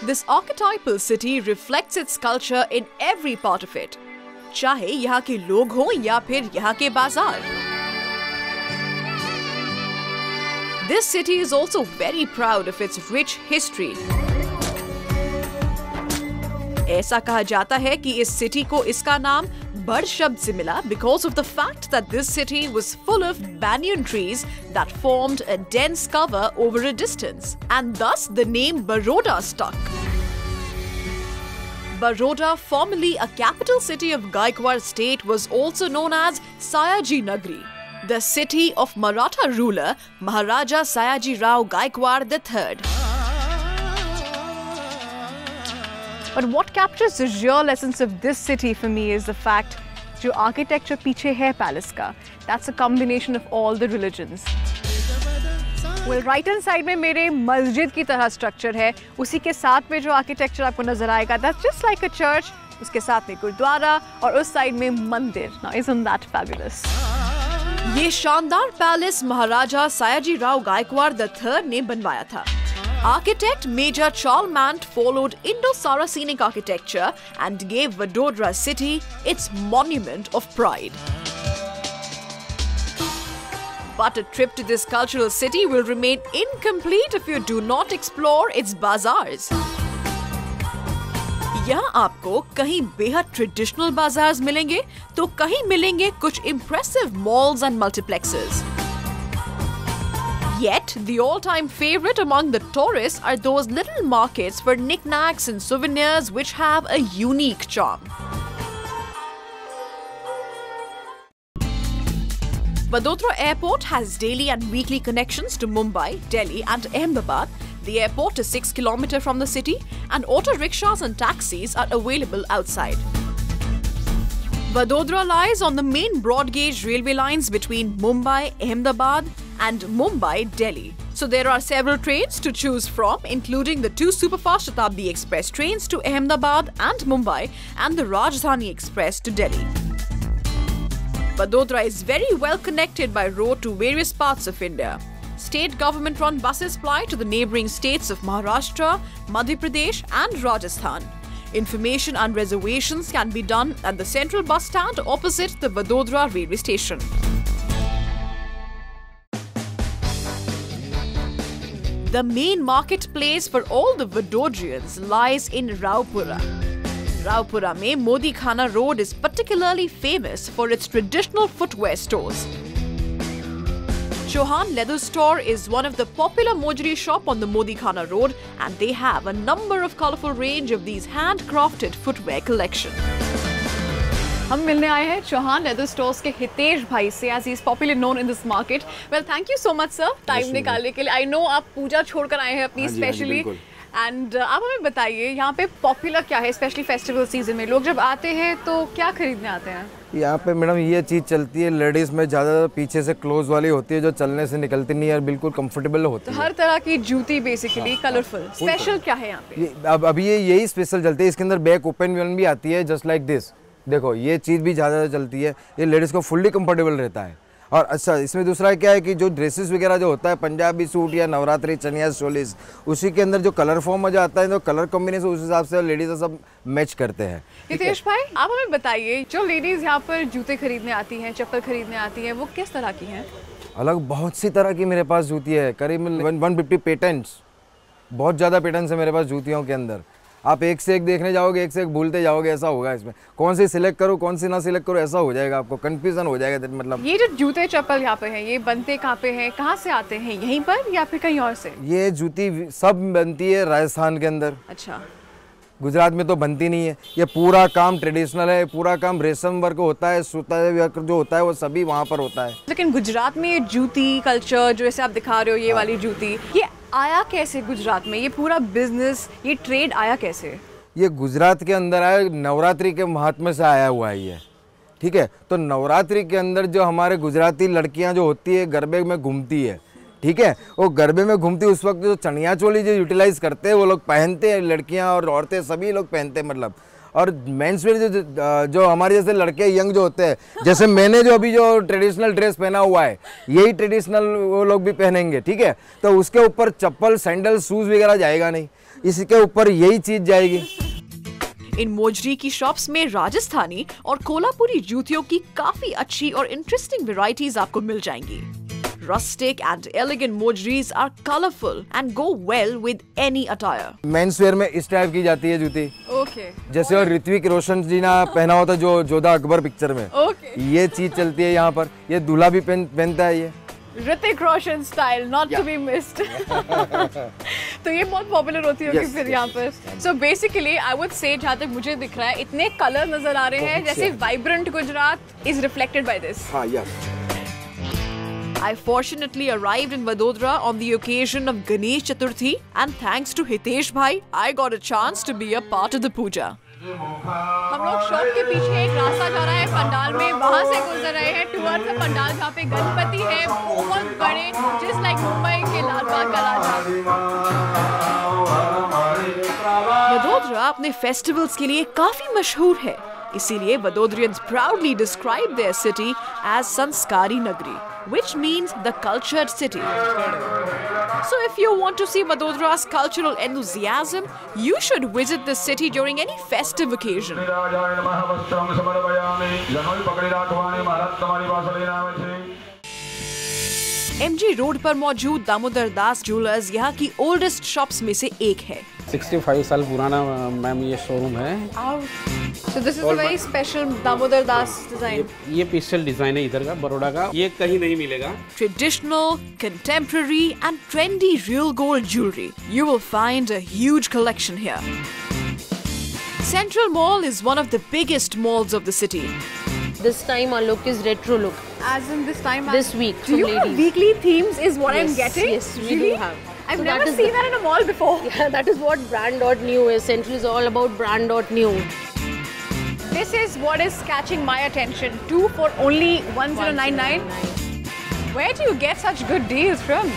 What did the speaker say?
This archetypal city reflects its culture in every part of it, चाहे यहाँ के लोग हों या फिर यहाँ के बाजार. This city is also very proud of its rich history. ऐसा कहा जाता है कि इस सिटी को इसका नाम बड़ शब्द से मिला because of the fact that this city was full of banyan trees that formed a dense cover over a distance, and thus the name Baroda stuck. Baroda, formerly a capital city of Gaikwad state, was also known as Sayaji Nagri, the city of Maratha ruler Maharaja Sayaji Rao Gaikwad III. But what captures the real essence of this city for me is the fact जो architecture पीछे है palace का, that's a combination of all the religions. Well, right hand side में मेरे मस्जिद की तरह structure है, उसी के साथ में जो architecture आपको नजर आएगा, that's just like a church, उसके साथ में गुरुद्वारा और उस साइड में मंदिर. Now, isn't that fabulous? ये शानदार पैलेस महाराजा सयाजी राव गायकवाड़ III ने बनवाया था. Architect Major Chalmant followed Indo-Saracenic architecture and gave Vadodara city its monument of pride. But a trip to this cultural city will remain incomplete if you do not explore its bazaars. यहाँ आपको कहीं बेहद traditional bazaars मिलेंगे तो कहीं मिलेंगे कुछ impressive malls and multiplexes. Yet, the all-time favorite among the tourists are those little markets for knickknacks and souvenirs which have a unique charm. Vadodara Airport has daily and weekly connections to Mumbai, Delhi and Ahmedabad. The airport is 6 km from the city and auto rickshaws and taxis are available outside. Vadodara lies on the main broad-gauge railway lines between Mumbai, Ahmedabad and Mumbai, Delhi. So there are several trains to choose from, including the 2 superfast Shatabdi Express trains to Ahmedabad and Mumbai and the Rajdhani Express to Delhi. Vadodara is very well connected by road to various parts of India. State government-run buses ply to the neighbouring states of Maharashtra, Madhya Pradesh and Rajasthan. Information and reservations can be done at the central bus stand opposite the Vadodara railway station. The main marketplace for all the Vadodarians lies in Raupura. Raupura mein Modi Khana Road is particularly famous for its traditional footwear stores. Chauhan Leather Store is one of the popular Mojri shop on the Modi Khana Road, and they have a number of colorful range of these handcrafted footwear collection. हम मिलने आए हैं Chauhan leather stores के हितेश भाई से, as he is popularly known in this market. Well, thank you so much sir, time निकालने के लिए. I know आप पूजा छोड़कर आए हैं अपनी स्पेशली. एंड आप हमें बताइए यहाँ पे पॉपुलर क्या है, स्पेशली फेस्टिवल सीजन में लोग जब आते हैं तो क्या खरीदने आते हैं? यहाँ पे मैडम ये चीज़ चलती है, लेडीज़ में ज़्यादा पीछे से क्लोज वाली होती है जो चलने से निकलती नहीं है, बिल्कुल कंफर्टेबल होती है. हर तरह की जूती बेसिकली कलरफुल. स्पेशल क्या है यहाँ पे? अब ये यही स्पेशल चलती है. इसके अंदर बैक ओपन भी आती है जस्ट लाइक दिस. देखो ये चीज़ भी ज़्यादा चलती है, ये लेडीज़ को फुल्ली कंफर्टेबल रहता है. और अच्छा इसमें दूसरा क्या है कि जो ड्रेसेस वगैरह जो होता है पंजाबी सूट या नवरात्रि चनिया चोलीस, उसी के अंदर जो कलर फॉर्म जो आता है, जो कलर कॉम्बिनेशन उस हिसाब से लेडीज सब मैच करते हैं. हितेश भाई आप हमें बताइए, जो लेडीज यहाँ पर जूते खरीदने आती हैं, चप्पल खरीदने आती हैं, वो किस तरह की हैं? अलग बहुत सी तरह की मेरे पास जूती है, करीब 150 पेटेंट्स, बहुत ज़्यादा पेटेंट्स है मेरे पास जूतियों के अंदर. आप एक से एक देखने जाओगे, एक से एक भूलते जाओगे, ऐसा होगा. इसमें कौन सी सिलेक्ट करो कौन सी ना सिलेक्ट करो ऐसा हो जाएगा, आपको कंफ्यूजन हो जाएगा. मतलब ये जो जूते चप्पल यहाँ पे हैं, ये बनते कहाँ पे हैं, कहाँ से आते हैं, यहीं पर या फिर कहीं और से? ये जूती सब बनती है राजस्थान के अंदर. अच्छा, गुजरात में तो बनती नहीं है. ये पूरा काम ट्रेडिशनल है, पूरा काम रेशम वर्क होता है, सूता वर्क जो होता है वो सभी वहाँ पर होता है. लेकिन गुजरात में ये जूती कल्चर जो ऐसे आप दिखा रहे हो, ये वाली जूती, ये आया कैसे गुजरात में? ये पूरा बिजनेस, ये ट्रेड आया कैसे? ये गुजरात के अंदर आया, नवरात्रि के महात्म्य से आया हुआ है ये. ठीक है, तो नवरात्रि के अंदर जो हमारे गुजराती लड़कियां जो होती है गरबे में घूमती है, ठीक है, वो गरबे में घूमती उस वक्त जो चनिया चोली जो यूटिलाइज करते हैं वो लोग पहनते हैं, लड़कियां और औरतें सभी लोग पहनते हैं. मतलब और मेंस वेयर जो हमारे जैसे लड़के यंग जो होते हैं, जैसे मैंने जो अभी जो ट्रेडिशनल ड्रेस पहना हुआ है, यही ट्रेडिशनल वो लोग भी पहनेंगे. ठीक है, तो उसके ऊपर चप्पल सैंडल शूज़ वगैरह जाएगा नहीं. इसके ऊपर यही चीज जाएगी। इन मोजरी की शॉप्स में राजस्थानी और कोल्हापुरी जूतियों की काफी अच्छी और इंटरेस्टिंग वैरायटीज आपको मिल जाएंगी। Rustic and elegant mojeries are colorful and go well with any attire. Men's wear में इस टाइप की जाती है जूती। Okay. जैसे और ऋत्विक रोशन जी ने पहना होता जो जोधा अकबर पिक्चर में। Okay. ये चीज चलती है यहाँ पर। ये दूल्हा भी पहनता है ये। Hrithik Roshan style, not to be missed. तो ये बहुत पॉपुलर होती होगी फिर यहाँ पर। So basically, I would say जहाँ तक मुझे दिख रहा है, इतने कलर नजर आ रहे हैं जैसे vibrant Gujarat is reflected by this. हाँ, yes. I fortunately arrived in Vadodara on the occasion of Ganesh Chaturthi, and thanks to Hitesh bhai, I got a chance to be a part of the puja. हम लोग shop के पीछे एक रास्ता जा रहा है पंडाल में, वहाँ से गुजर रहे हैं टुवर्ड्स द पंडाल जहाँ पे गणपति है बहुत बड़े, जस्ट लाइक मुंबई के लाल बाग का राजा। वडोदरा अपने फेस्टिवल्स के लिए काफी मशहूर है, इसीलिए Vadodarians proudly describe their city as Sanskari Nagri, which means the cultured city. So if you want to see Vadodara's cultural enthusiasm, you should visit this city during any festive occasion. MG road पर मौजूद Damodar Das jewellers यहाँ की oldest shops में से एक है। 65 साल पुराना मैम ये शोरूम है। So this is a very special Damodar Das design. ये स्पेशल डिजाइन है इधर का, बड़ौदा का, ये कहीं नहीं मिलेगा। Traditional, contemporary and trendy real gold jewelry. You will find a huge collection here. Central Mall is one of the biggest malls of the city. This time our look is retro look. As in this time? This week, do you have weekly themes is what Yes, I'm getting? yes, we really? do have. I've So never that is seen that in a mall before. Yeah, that is what brand.new is. Central is all about brand.new. This is what is catching my attention. 2 for only 1099. Where do you get such good deals from?